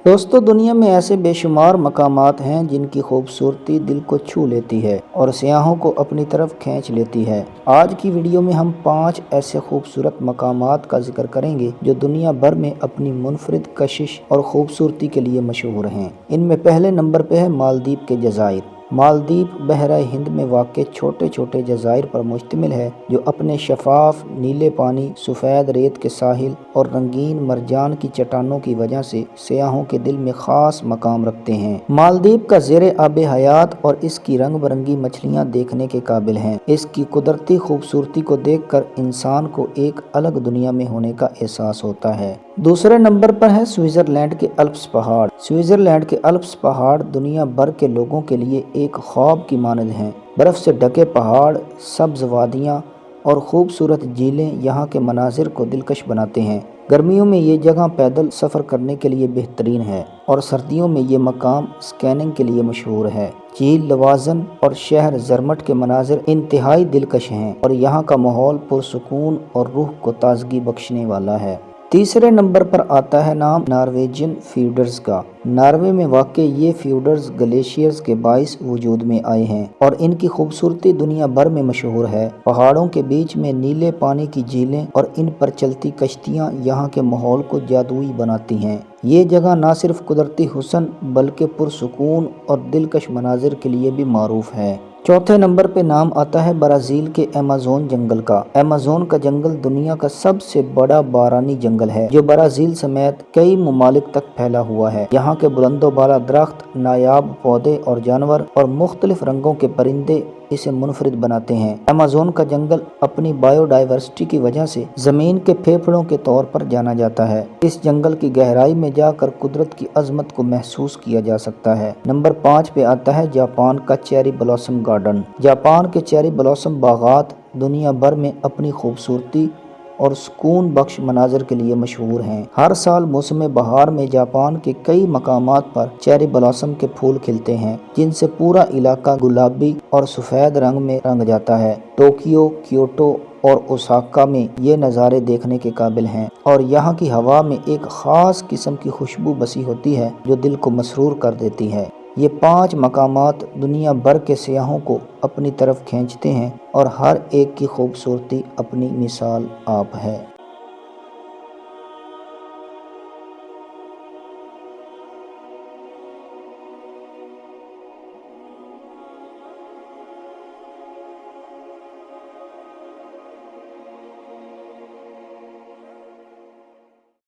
दोस्तों, दुनिया में ऐसे बेशुमार मकामात हैं जिनकी खूबसूरती दिल को छू लेती है और सियाहों को अपनी तरफ खींच लेती है। आज की वीडियो में हम 5 ऐसे खूबसूरत मकामात का जिक्र करेंगे जो दुनिया भर में अपनी मुनफरिद कशिश और खूबसूरती के लिए मशहूर हैं। इनमें पहले नंबर पे है मालदीव के जज़ाइर। मालदीव बहरा हिंद में वाक़ छोटे छोटे जज़ाइर पर मुश्तमिल है जो अपने शफाफ नीले पानी, सफ़ेद रेत के साहिल और रंगीन मरजान की चट्टानों की वजह से सियाहों के दिल में ख़ास मकाम रखते हैं। मालदीव का ज़ेर आब हयात और इसकी रंग बिरंगी मछलियाँ देखने के काबिल हैं। इसकी कुदरती खूबसूरती को देखकर इंसान को एक अलग दुनिया में होने का एहसास होता है। दूसरे नंबर पर है स्विट्ज़रलैंड के अल्प्स पहाड़। स्विट्ज़रलैंड के अल्प्स पहाड़ दुनिया भर के लोगों के लिए एक ख्वाब की मानद हैं। बर्फ़ से ढके पहाड़, सब्ज़ वादियाँ और खूबसूरत झीलें यहाँ के मनाजिर को दिलकश बनाते हैं। गर्मियों में ये जगह पैदल सफ़र करने के लिए बेहतरीन है और सर्दियों में ये मकाम स्कैनिंग के लिए मशहूर है। झील लवाजन और शहर ज़रमट के मनाजिर इंतहाई दिलकश हैं और यहाँ का माहौल पुरसुकून और रूह को ताजगी बख्शने वाला है। तीसरे नंबर पर आता है नाम नॉर्वेजियन फ्यूडर्स का। नॉर्वे में वाक़ ये फ्यूडर्स ग्लेशियर्स के बाइस वजूद में आए हैं और इनकी खूबसूरती दुनिया भर में मशहूर है। पहाड़ों के बीच में नीले पानी की झीलें और इन पर चलती कश्तियाँ यहाँ के माहौल को जादुई बनाती हैं। ये जगह न सिर्फ कुदरती हुस्न बल्कि पुरसुकून और दिलकश मनाजिर के लिए भी मारूफ है। चौथे नंबर पे नाम आता है ब्राज़ील के अमेज़न जंगल का। अमेज़न का जंगल दुनिया का सबसे बड़ा बारानी जंगल है जो ब्राज़ील समेत कई ममालिक तक फैला हुआ है। यहाँ के बुलंदोबाला दरख्त, नायाब पौधे और जानवर और मुख्तलिफ रंगों के परिंदे इसे मुनफरिद बनाते हैं। अमेज़न का जंगल अपनी बायोडाइवर्सिटी की वजह से ज़मीन के फेफड़ों के तौर पर जाना जाता है। इस जंगल की गहराई में जाकर कुदरत की अजमत को महसूस किया जा सकता है। नंबर 5 पे आता है जापान का चेरी ब्लॉसम गार्डन। जापान के चेरी ब्लॉसम बागात दुनिया भर में अपनी खूबसूरती और सुकून बख्श मनाजिर के लिए मशहूर हैं। हर साल मौसम बहार में जापान के कई मकामात पर चेरी ब्लॉसम के फूल खिलते हैं जिनसे पूरा इलाका गुलाबी और सफ़ेद रंग में रंग जाता है। टोक्यो, क्योटो और ओसाका में ये नज़ारे देखने के काबिल हैं और यहाँ की हवा में एक ख़ास किस्म की खुशबू बसी होती है जो दिल को मसरूर कर देती है। ये 5 मकामात दुनिया भर के सियाहों को अपनी तरफ खींचते हैं और हर एक की खूबसूरती अपनी मिसाल आप है।